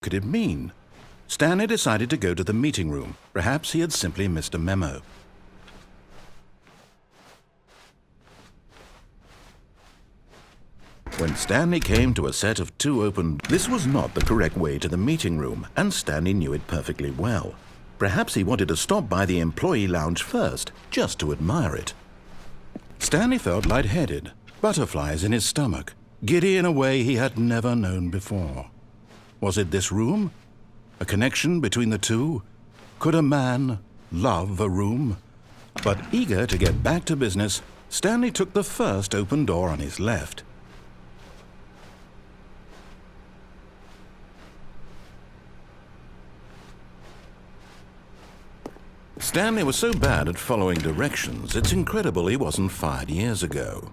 could it mean? Stanley decided to go to the meeting room. Perhaps he had simply missed a memo. When Stanley came to a set of 2 open... This was not the correct way to the meeting room, and Stanley knew it perfectly well. Perhaps he wanted to stop by the employee lounge first, just to admire it. Stanley felt lightheaded, butterflies in his stomach, giddy in a way he had never known before. Was it this room? A connection between the two? Could a man love a room? But eager to get back to business, Stanley took the first open door on his left. Stanley was so bad at following directions, it's incredible he wasn't fired years ago.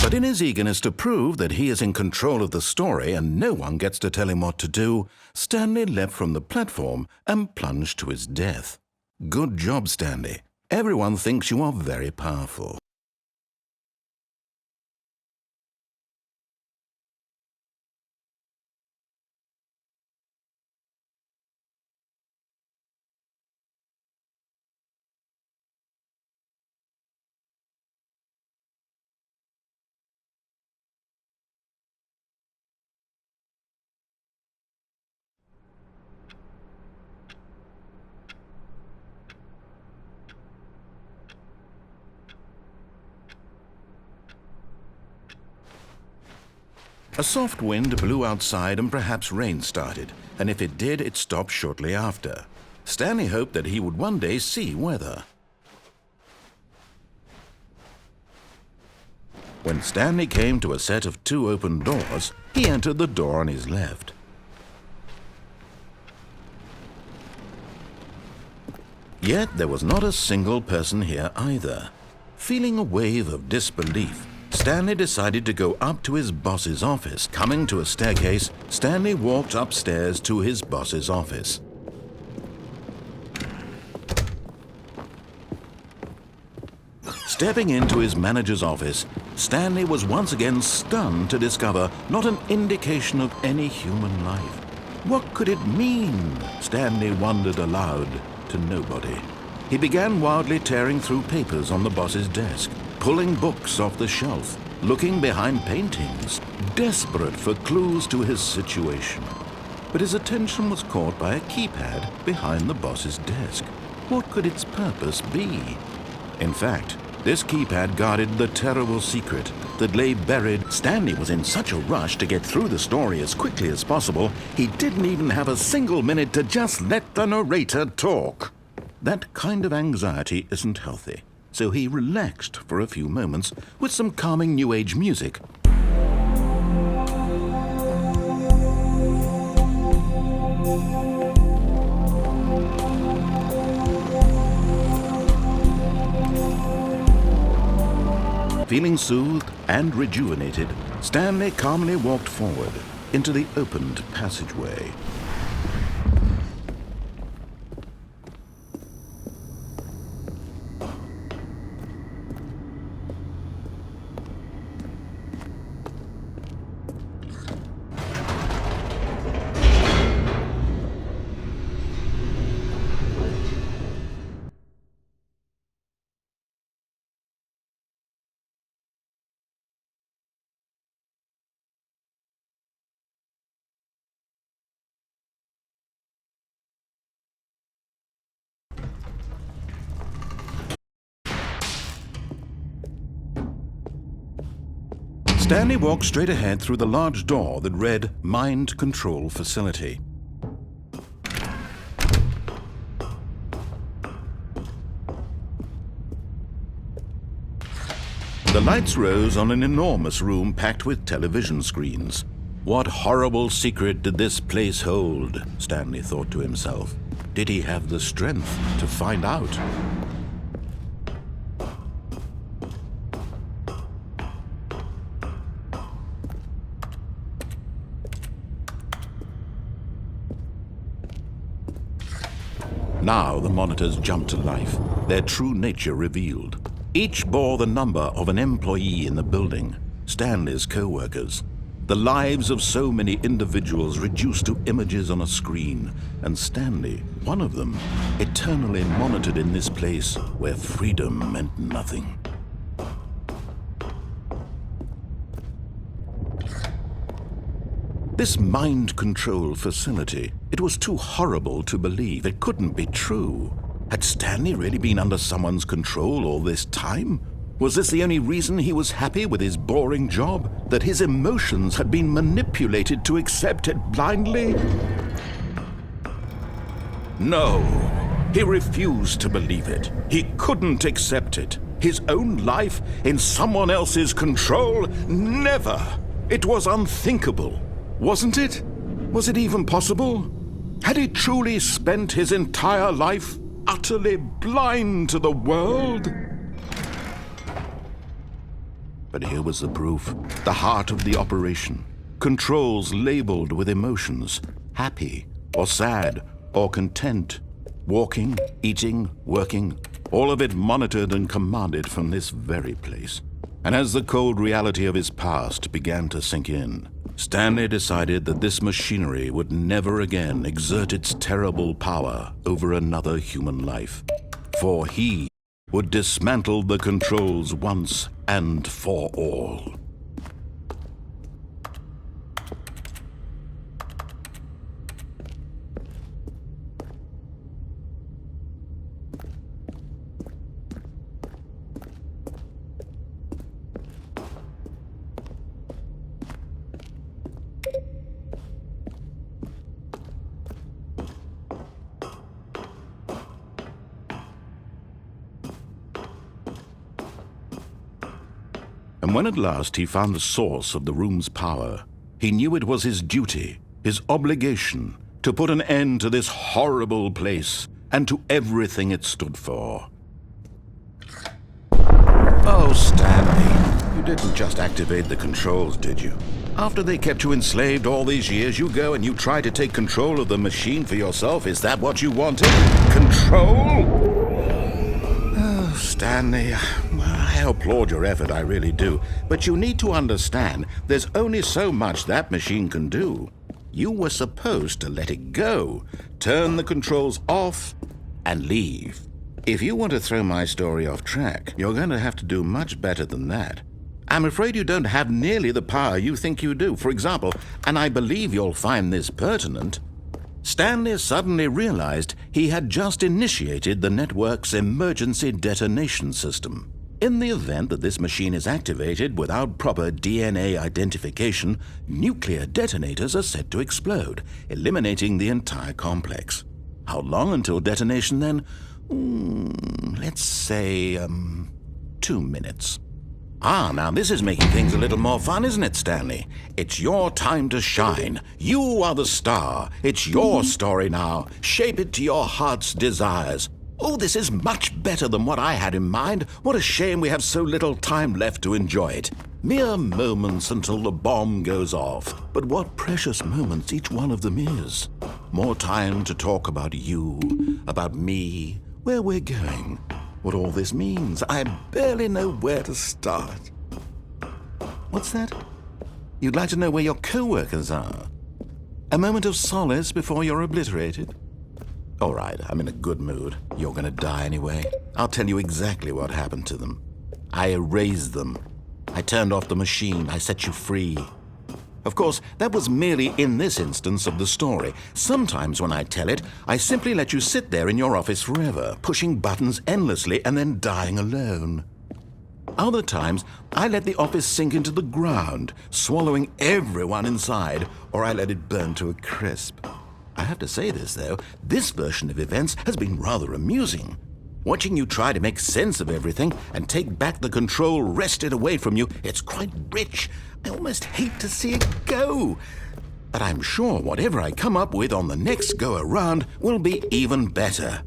But in his eagerness to prove that he is in control of the story and no one gets to tell him what to do, Stanley leapt from the platform and plunged to his death. Good job, Stanley. Everyone thinks you are very powerful. A soft wind blew outside and perhaps rain started, and if it did, it stopped shortly after. Stanley hoped that he would one day see weather. When Stanley came to a set of 2 open doors, he entered the door on his left. Yet there was not a single person here either. Feeling a wave of disbelief, Stanley decided to go up to his boss's office. Coming to a staircase, Stanley walked upstairs to his boss's office. Stepping into his manager's office, Stanley was once again stunned to discover not an indication of any human life. What could it mean? Stanley wondered aloud to nobody. He began wildly tearing through papers on the boss's desk, pulling books off the shelf, looking behind paintings, desperate for clues to his situation. But his attention was caught by a keypad behind the boss's desk. What could its purpose be? In fact, this keypad guarded the terrible secret that lay buried. Stanley was in such a rush to get through the story as quickly as possible, he didn't even have a single minute to just let the narrator talk. That kind of anxiety isn't healthy, so he relaxed for a few moments with some calming New Age music. Feeling soothed and rejuvenated, Stanley calmly walked forward into the opened passageway. Stanley walked straight ahead through the large door that read Mind Control Facility. The lights rose on an enormous room packed with television screens. What horrible secret did this place hold? Stanley thought to himself. Did he have the strength to find out? Now the monitors jumped to life, their true nature revealed. Each bore the number of an employee in the building, Stanley's co-workers. The lives of so many individuals reduced to images on a screen, and Stanley, one of them, eternally monitored in this place where freedom meant nothing. This mind control facility, it was too horrible to believe. It couldn't be true. Had Stanley really been under someone's control all this time? Was this the only reason he was happy with his boring job? That his emotions had been manipulated to accept it blindly? No, he refused to believe it. He couldn't accept it. His own life in someone else's control? Never! It was unthinkable. Wasn't it? Was it even possible? Had he truly spent his entire life utterly blind to the world? But here was the proof, the heart of the operation. Controls labeled with emotions, happy or sad or content. Walking, eating, working, all of it monitored and commanded from this very place. And as the cold reality of his past began to sink in, Stanley decided that this machinery would never again exert its terrible power over another human life. For he would dismantle the controls once and for all. And when at last he found the source of the room's power, he knew it was his duty, his obligation, to put an end to this horrible place and to everything it stood for. Oh, Stanley, you didn't just activate the controls, did you? After they kept you enslaved all these years, you go and you try to take control of the machine for yourself. Is that what you wanted? Control? Oh, Stanley, I applaud your effort, I really do. But you need to understand, there's only so much that machine can do. You were supposed to let it go, turn the controls off, and leave. If you want to throw my story off track, you're going to have to do much better than that. I'm afraid you don't have nearly the power you think you do. For example, and I believe you'll find this pertinent, Stanley suddenly realized he had just initiated the network's emergency detonation system. In the event that this machine is activated without proper DNA identification, nuclear detonators are set to explode, eliminating the entire complex. How long until detonation then? Let's say, 2 minutes. Now this is making things a little more fun, isn't it, Stanley? It's your time to shine. You are the star. It's your story now. Shape it to your heart's desires. Oh, this is much better than what I had in mind. What a shame we have so little time left to enjoy it. Mere moments until the bomb goes off. But what precious moments each one of them is. More time to talk about you, about me, where we're going, what all this means. I barely know where to start. What's that? You'd like to know where your co-workers are? A moment of solace before you're obliterated? All right, I'm in a good mood. You're gonna die anyway. I'll tell you exactly what happened to them. I erased them. I turned off the machine. I set you free. Of course, that was merely in this instance of the story. Sometimes when I tell it, I simply let you sit there in your office forever, pushing buttons endlessly and then dying alone. Other times, I let the office sink into the ground, swallowing everyone inside, or I let it burn to a crisp. I have to say this, though, this version of events has been rather amusing. Watching you try to make sense of everything and take back the control wrested away from you, it's quite rich. I almost hate to see it go. But I'm sure whatever I come up with on the next go-around will be even better.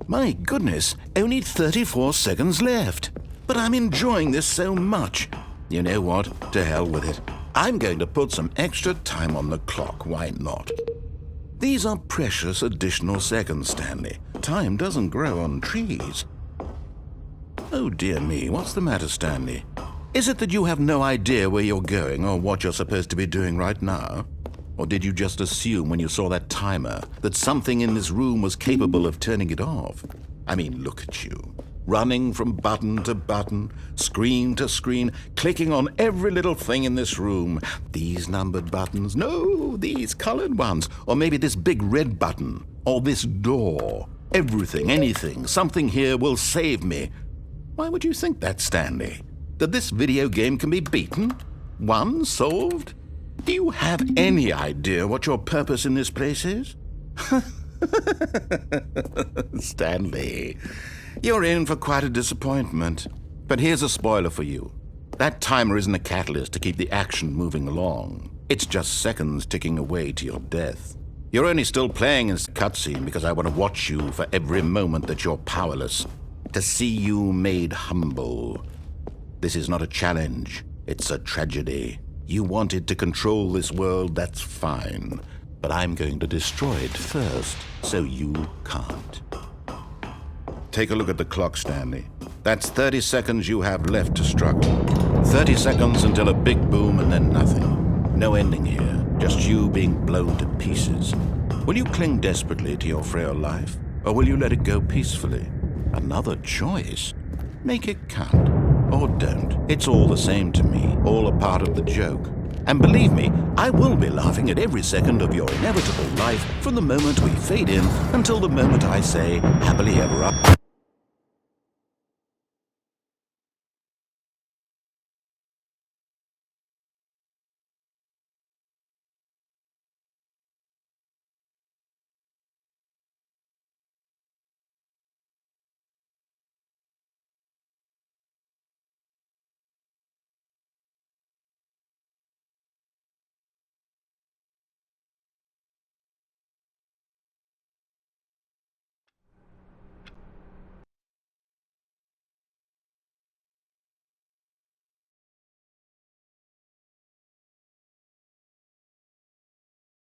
My goodness, only 34 seconds left. But I'm enjoying this so much. You know what? To hell with it. I'm going to put some extra time on the clock. Why not? These are precious additional seconds, Stanley. Time doesn't grow on trees. Oh dear me, what's the matter, Stanley? Is it that you have no idea where you're going or what you're supposed to be doing right now? Or did you just assume when you saw that timer that something in this room was capable of turning it off? I mean, look at you. Running from button to button, screen to screen, clicking on every little thing in this room. These numbered buttons, no, these colored ones. Or maybe this big red button, or this door. Everything, anything, something here will save me. Why would you think that, Stanley? That this video game can be beaten? Won? Solved? Do you have any idea what your purpose in this place is? Stanley, you're in for quite a disappointment. But here's a spoiler for you. That timer isn't a catalyst to keep the action moving along. It's just seconds ticking away to your death. You're only still playing this cutscene because I want to watch you for every moment that you're powerless, to see you made humble. This is not a challenge, it's a tragedy. You wanted to control this world, that's fine. But I'm going to destroy it first, so you can't. Take a look at the clock, Stanley. That's 30 seconds you have left to struggle. 30 seconds until a big boom and then nothing. No ending here, just you being blown to pieces. Will you cling desperately to your frail life, or will you let it go peacefully? Another choice? Make it count. Or don't. It's all the same to me, all a part of the joke. And believe me, I will be laughing at every second of your inevitable life from the moment we fade in until the moment I say happily ever after.